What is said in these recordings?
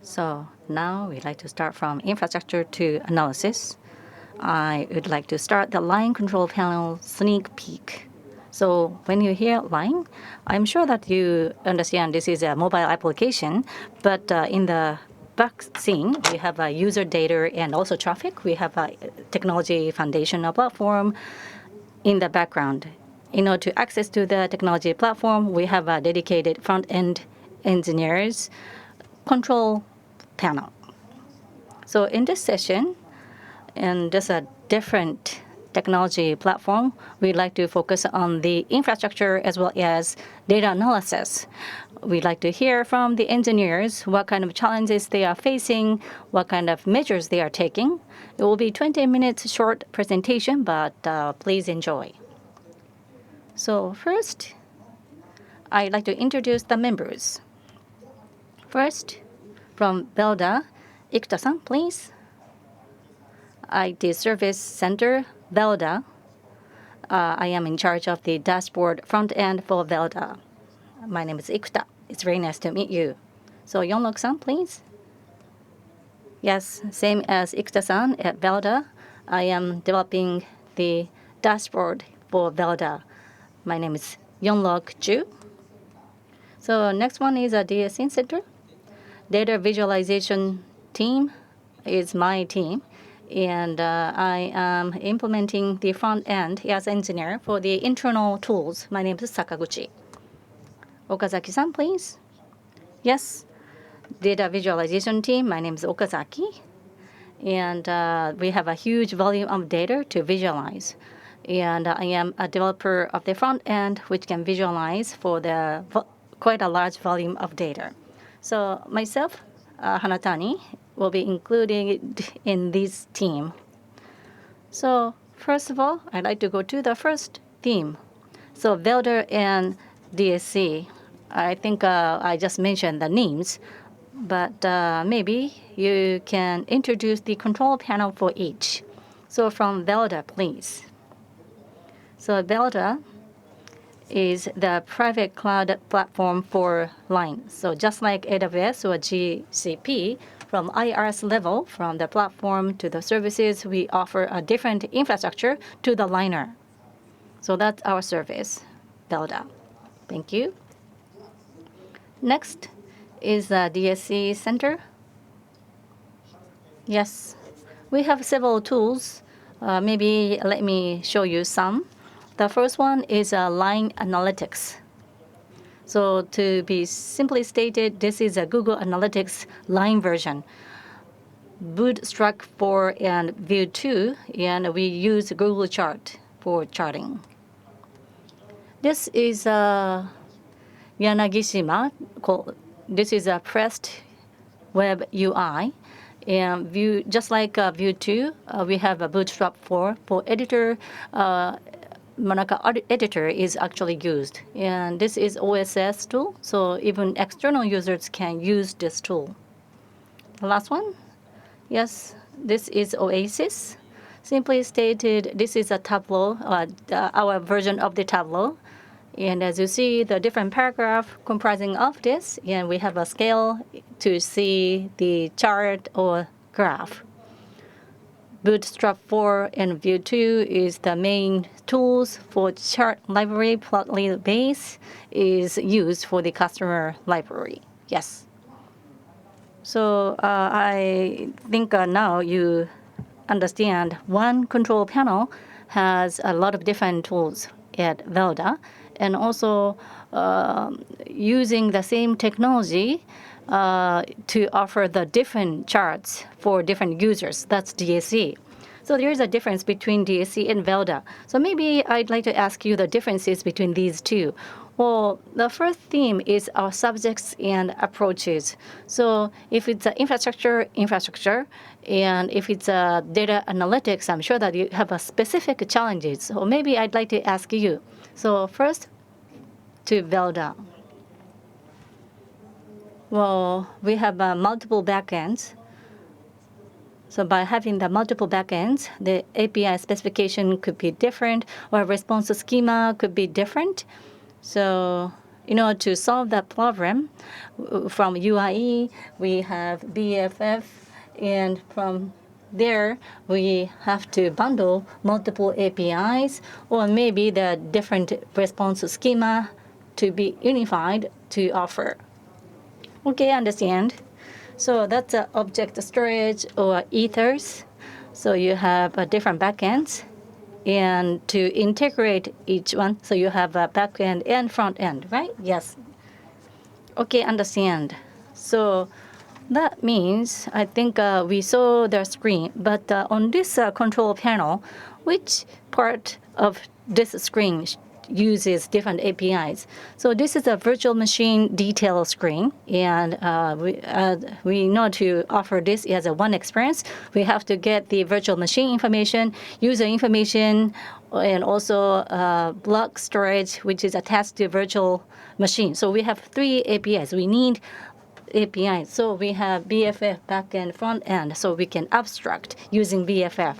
So now we'd like to start from infrastructure to analysis. I would like to start the line control panel sneak peek. So when you hear line, I'm sure that you understand this is a mobile application, but in the back scene, we have a user data and also traffic. We have a technology foundational platform in the background. In order to access to the technology platform, we have a dedicated front-end engineers control panel. So in this session, and there's a different technology platform, we'd like to focus on the infrastructure as well as data analysis. We'd like to hear from the engineers what kind of challenges they are facing, what kind of measures they are taking. It will be 20 minutes short presentation, but please enjoy. So first, I'd like to introduce the members. First, from Velda, Ikuta-san, please. IT Service Center, Velda. I am in charge of the dashboard front end for Velda. My name is Ikuta. It's very nice to meet you. So YoungLok-san, please. Yes, same as Ikuta-san at Velda. I am developing the dashboard for Velda. My name is YoungLok Ju. So next one is a DSN Center. Data visualization team is my team. And I am implementing the front end as engineer for the internal tools. My name is Sakaguchi. Okazaki-san, please. Yes, data visualization team. My name is Okazaki. And we have a huge volume of data to visualize. And I am a developer of the front end, which can visualize for the quite a large volume of data. So myself, Hanatani, will be included in this team. So first of all, I'd like to go to the first theme. So Velda and DSC. I think I just mentioned the names, but maybe you can introduce the control panel for each. So from Velda, please. So Velda is the private cloud platform for line. So just like AWS or GCP, from IRS level, from the platform to the services, we offer a different infrastructure to the liner. So that's our service, Velda. Thank you. Next is the DSC Center. Yes, we have several tools. Maybe let me show you some. The first one is line analytics. So to be simply stated, this is a Google Analytics line version. Bootstrap 4 and View 2, and we use Google Chart for charting. This is Yanagishima. This is a pressed web UI. And View, just like View 2, we have a Bootstrap 4 for editor. Manaka editor is actually used. And this is OSS tool, so even external users can use this tool. The last one, yes, this is Oasis. Simply stated, this is a Tableau, our version of the Tableau. And as you see, the different paragraph comprising of this, and we have a scale to see the chart or graph. Bootstrap 4 and View 2 is the main tools for chart library. Plotly base is used for the customer library. Yes. So I think now you understand one control panel has a lot of different tools at Velda, and also using the same technology to offer the different charts for different users. That's DSC. So there is a difference between DSC and Velda. So maybe I'd like to ask you the differences between these two. Well, the first theme is our subjects and approaches. So if it's infrastructure, and if it's data analytics, I'm sure that you have a specific challenges. So maybe I'd like to ask you. So first, to Velda. Well, we have multiple backends. So by having the multiple backends, the API specification could be different, or response schema could be different. So in order to solve that problem, from UIE, we have BFF, and from there, we have to bundle multiple APIs, or maybe the different response schema to be unified to offer. Okay, understand. So that's object storage or ethers. So you have different backends, and to integrate each one, so you have a backend and front end, right? Yes. Okay, understand. So that means I think we saw the screen, but on this control panel, which part of this screen uses different APIs? So this is a virtual machine detail screen, and we know to offer this as a one experience, we have to get the virtual machine information, user information, and also block storage, which is attached to virtual machine. So we have 3 APIs. We need APIs. So we have BFF backend, front end, so we can abstract using BFF.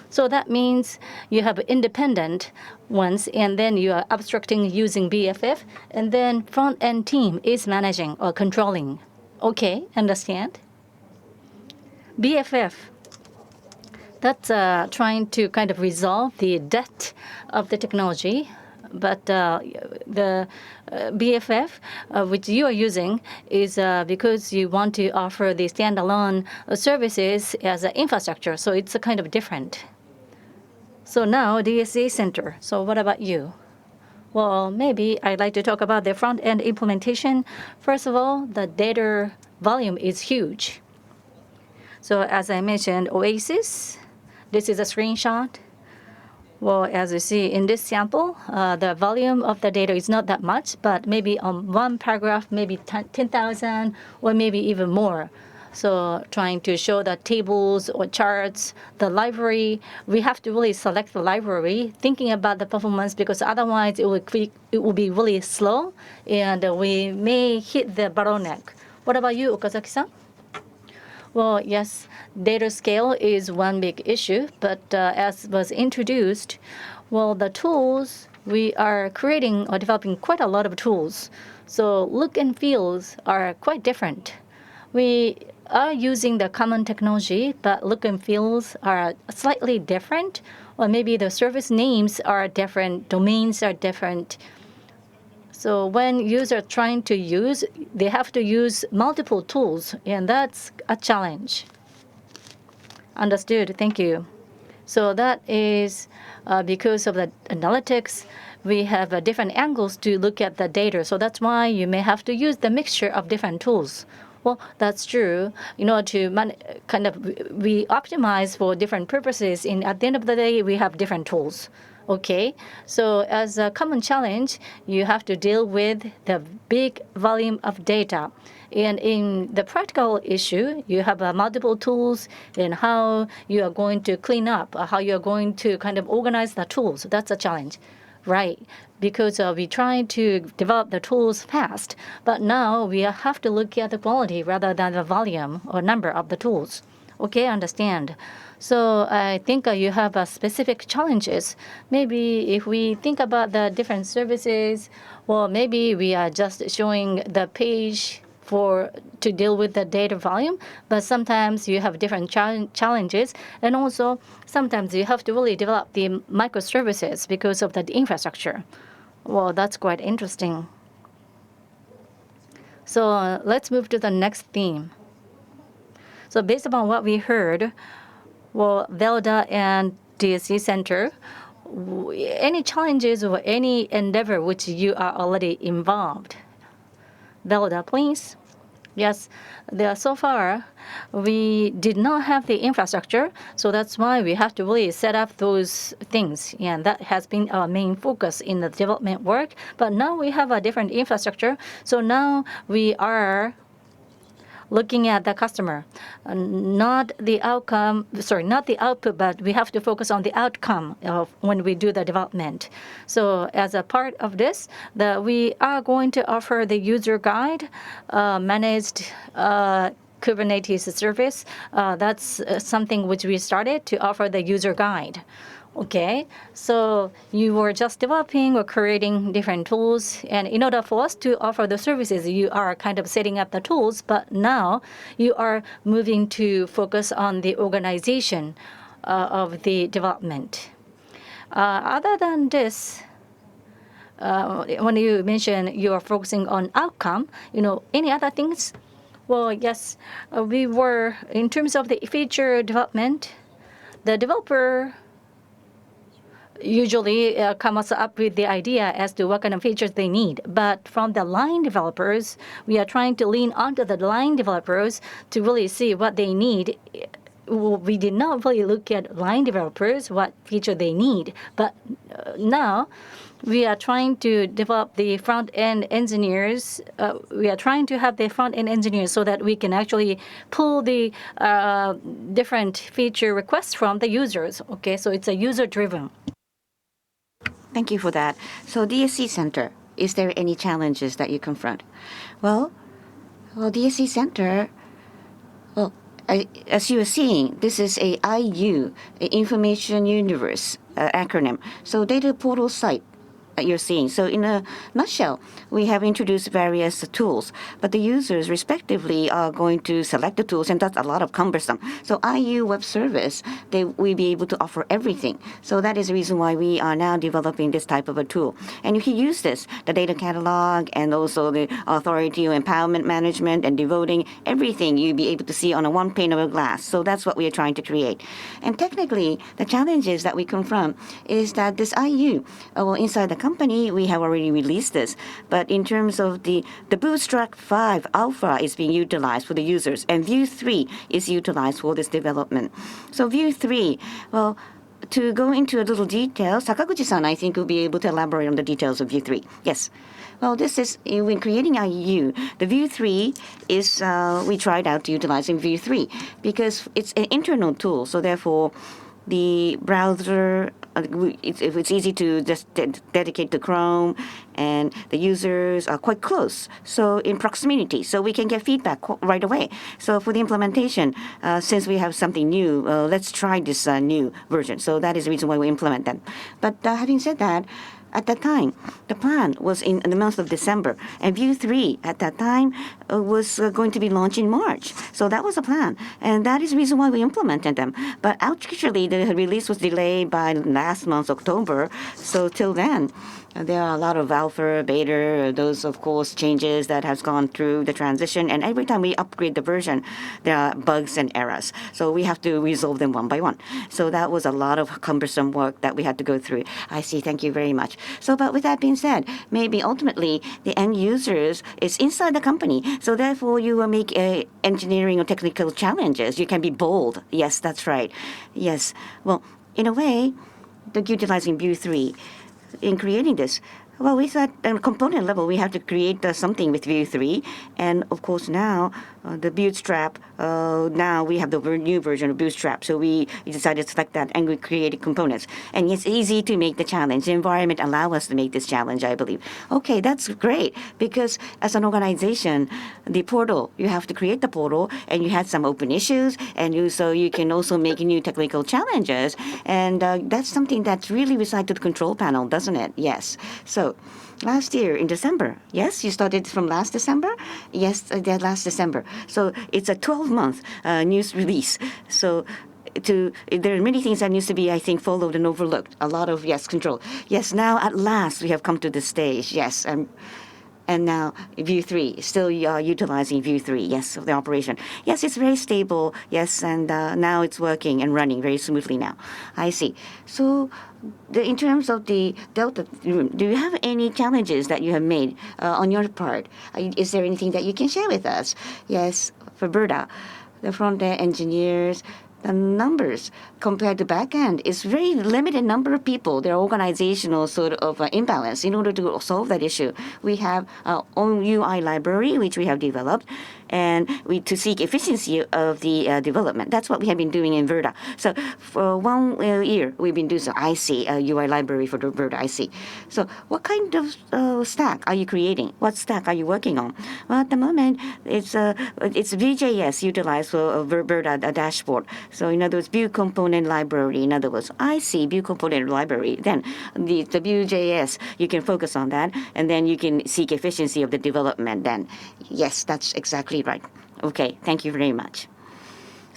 So that means you have independent ones, and then you are abstracting using BFF, and then front end team is managing or controlling. Okay, understand? BFF, that's trying to kind of resolve the debt of the technology. But the BFF, which you are using, is because you want to offer the standalone services as an infrastructure. So it's a kind of different. So now DSA Center. So what about you? Well, maybe I'd like to talk about the front-end implementation. First of all, the data volume is huge. So as I mentioned, Oasis, this is a screenshot. Well, as you see in this sample, the volume of the data is not that much, but maybe on one paragraph, maybe 10,000 or maybe even more. So trying to show the tables or charts, the library, we have to really select the library, thinking about the performance, because otherwise it will be really slow, and we may hit the bottleneck. What about you, Okazaki-san? Well, yes, data scale is one big issue, but as was introduced, well, the tools, we are creating or developing quite a lot of tools. So look and feels are quite different. We are using the common technology, but look and feels are slightly different, or maybe the service names are different, domains are different. So when users are trying to use, they have to use multiple tools, and that's a challenge. Understood. Thank you. So that is because of the analytics, we have different angles to look at the data. So that's why you may have to use the mixture of different tools. Well, that's true. In order to we optimize for different purposes. And at the end of the day, we have different tools. Okay, so as a common challenge, you have to deal with the big volume of data. And in the practical issue, you have multiple tools and how you are going to clean up, how you are going to kind of organize the tools. That's a challenge, right? Because we try to develop the tools fast, but now we have to look at the quality rather than the volume or number of the tools. Okay, understand. So I think you have specific challenges. Maybe if we think about the different services, well, maybe we are just showing the page to deal with the data volume, but sometimes you have different challenges, and also sometimes you have to really develop the microservices because of the infrastructure. Well, that's quite interesting. So let's move to the next theme. So based upon what we heard, well, Velda and DSC Center, any challenges or any endeavor which you are already involved? Velda, please. Yes, so far we did not have the infrastructure, so that's why we have to really set up those things, and that has been our main focus in the development work. But now we have a different infrastructure, so now we are looking at the customer, not the output, but we have to focus on the outcome of when we do the development. So as a part of this, we are going to offer the user guide, managed Kubernetes service. That's something which we started to offer the user guide. Okay, so you were just developing or creating different tools, and in order for us to offer the services, you are kind of setting up the tools, but now you are moving to focus on the organization of the development. Other than this, when you mention you are focusing on outcome, any other things? Well, yes, we were, in terms of the feature development, the developer usually comes up with the idea as to what kind of features they need. But from the line developers, we are trying to lean onto the line developers to really see what they need. We did not really look at line developers, what feature they need. But now we are trying to develop the front-end engineers. We are trying to have the front-end engineers so that we can actually pull the different feature requests from the users. Okay, so it's a user-driven. Thank you for that. So DSC Center, is there any challenges that you confront? Well, DSC Center, as you are seeing, this is a IU, Information Universe acronym. So data portal site that you're seeing. So in a nutshell, we have introduced various tools, but the users respectively are going to select the tools, and that's a lot of cumbersome. So IU Web Service, we'll be able to offer everything. So that is the reason why we are now developing this type of a tool. And you can use this, the data catalog, and also the authority empowerment management and devoting everything you'll be able to see on a one pane of a glass. So that's what we are trying to create. And technically, the challenges that we confront is that this IU, inside the company, we have already released this. But in terms of the Bootstrap 5 Alpha is being utilized for the users, and Vue 3 is utilized for this development. So Vue 3, well, to go into a little detail, Sakaguchi-san, I think, will be able to elaborate on the details of Vue 3. Yes. Well, this is, when creating IU, the Vue 3 is, we tried out utilizing Vue 3 because it's an internal tool. So therefore, the browser, it's easy to just dedicate to Chrome, and the users are quite close, so in proximity, so we can get feedback right away. So for the implementation, since we have something new, let's try this new version. So that is the reason why we implement them. But having said that, at that time, the plan was in the month of December, and Vue 3 at that time was going to be launched in March. So that was the plan, and that is the reason why we implemented them. But actually, the release was delayed by last month, October. So till then, there are a lot of alpha, beta, those, of course, changes that has gone through the transition. And every time we upgrade the version, there are bugs and errors. So we have to resolve them one by one. So that was a lot of cumbersome work that we had to go through. I see. Thank you very much. So, but with that being said, maybe ultimately the end users is inside the company. So therefore, you will make engineering or technical challenges. You can be bold. Yes, that's right. Yes. Well, in a way, utilizing Vue 3, in creating this, well, we thought at a component level we have to create something with Vue 3, and of course now the Bootstrap. Now we have the new version of Bootstrap, so we decided to select that and we created components. And it's easy to make the challenge. The environment allows us to make this challenge, I believe. Okay, that's great, because as an organization, the portal, you have to create the portal, and you had some open issues, and you can also make new technical challenges, and that's something that's really recited to the control panel, doesn't it? Yes. So last year in December. Yes, you started from last December? Yes, last December. So it's a 12-month news release. So there are many things that needs to be, I think, followed and overlooked. A lot of, yes, control. Yes, now at last we have come to this stage. Yes, and now Vue 3, still utilizing Vue 3, yes, of the operation. Yes, it's very stable, yes, and now it's working and running very smoothly now. I see. So in terms of the Delta room, do you have any challenges that you have made on your part? Is there anything that you can share with us? Yes, for Berta, the front-end engineers, the numbers compared to back-end is very limited number of people. There are organizational sort of imbalance. In order to solve that issue, we have our own UI library, which we have developed, and to seek efficiency of the development. That's what we have been doing in Verda. So for 1 year, we've been doing I see a UI library for the Verda. I see. So what kind of stack are you creating? What stack are you working on? Well, at the moment, it's VJS utilized for Verda dashboard. So in other words, Vue component library. In other words, I see Vue component library. Then the Vue.js, you can focus on that, and then you can seek efficiency of the development. Then, yes, that's exactly right. Okay, thank you very much.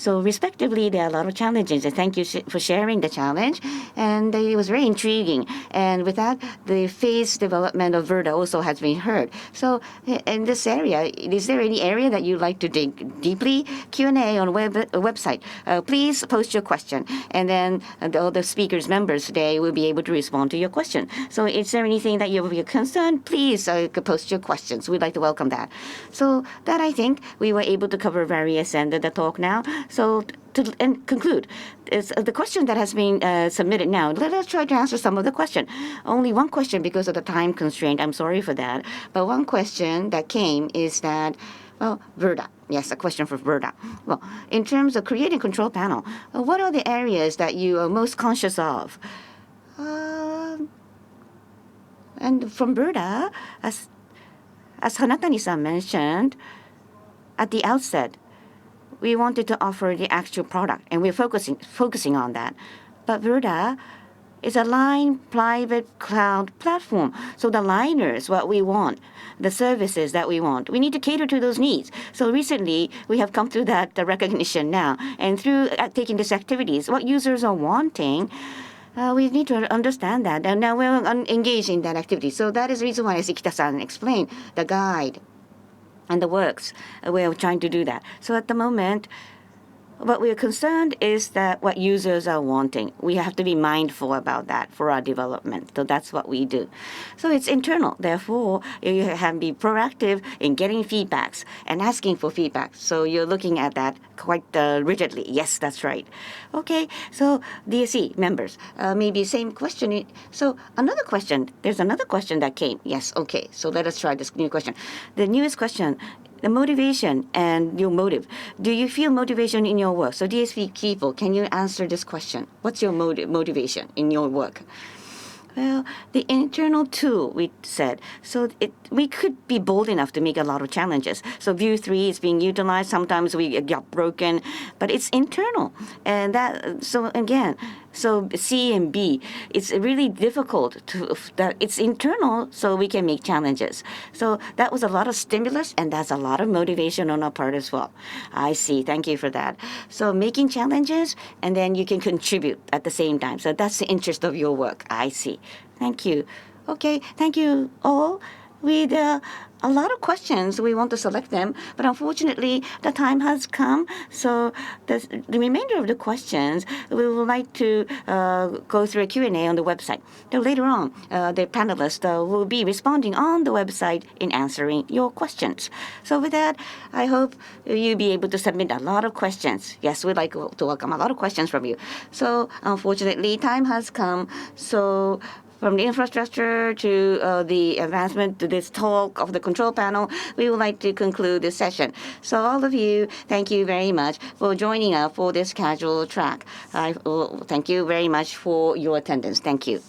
So respectively, there are a lot of challenges. And thank you for sharing the challenge. And it was very intriguing. And with that, the phase development of Verda also has been heard. So in this area, is there any area that you'd like to dig deeply? Q&A on website. Please post your question. And then all the speakers, members today will be able to respond to your question. So is there anything that you're concerned? Please post your questions. We'd like to welcome that. So that, I think, we were able to cover various ends of the talk now. So to conclude, is the question that has been submitted now. Let us try to answer some of the question. Only one question because of the time constraint. I'm sorry for that. But one question that came is that, well, Verda. Yes, a question for Verda. Well, in terms of creating control panel, what are the areas that you are most conscious of? And from Verda, as Hanatani-san mentioned at the outset, we wanted to offer the actual product, and we're focusing on that. But Verda is a line private cloud platform. So the liners, what we want, the services that we want, we need to cater to those needs. So recently, we have come through that recognition now. And through taking these activities, what users are wanting, we need to understand that. And now we're engaged in that activity. So that is the reason why, as Ikuta-san explained, the guide and the works, we're trying to do that. So at the moment, what we're concerned is that what users are wanting. We have to be mindful about that for our development. So that's what we do. So it's internal. Therefore, you have to be proactive in getting feedbacks and asking for feedback. So you're looking at that quite rigidly. Yes, that's right. Okay, so DSE members, maybe same question. So another question, there's another question that came. Yes, okay, so let us try this new question. The newest question, the motivation and your motive. Do you feel motivation in your work? So DSP people, can you answer this question? What's your motivation in your work? Well, the internal tool, we said. So we could be bold enough to make a lot of challenges. So Vue 3 is being utilized. Sometimes we get broken, but it's internal. And that, so again, so C and B, it's really difficult that it's internal so we can make challenges. So that was a lot of stimulus, and that's a lot of motivation on our part as well. I see. Thank you for that. So making challenges, and then you can contribute at the same time. So that's the interest of your work. I see. Thank you. Okay. Thank you all. With a lot of questions, we want to select them, but unfortunately, the time has come. So the remainder of the questions, we would like to go through a Q&A on the website. Then later on, the panelists will be responding on the website in answering your questions. So with that, I hope you'll be able to submit a lot of questions. Yes, we'd like to welcome a lot of questions from you. So unfortunately, time has come. So from the infrastructure to the advancement to this talk of the control panel, we would like to conclude this session. So all of you, thank you very much for joining us for this casual track. Thank you very much for your attendance. Thank you.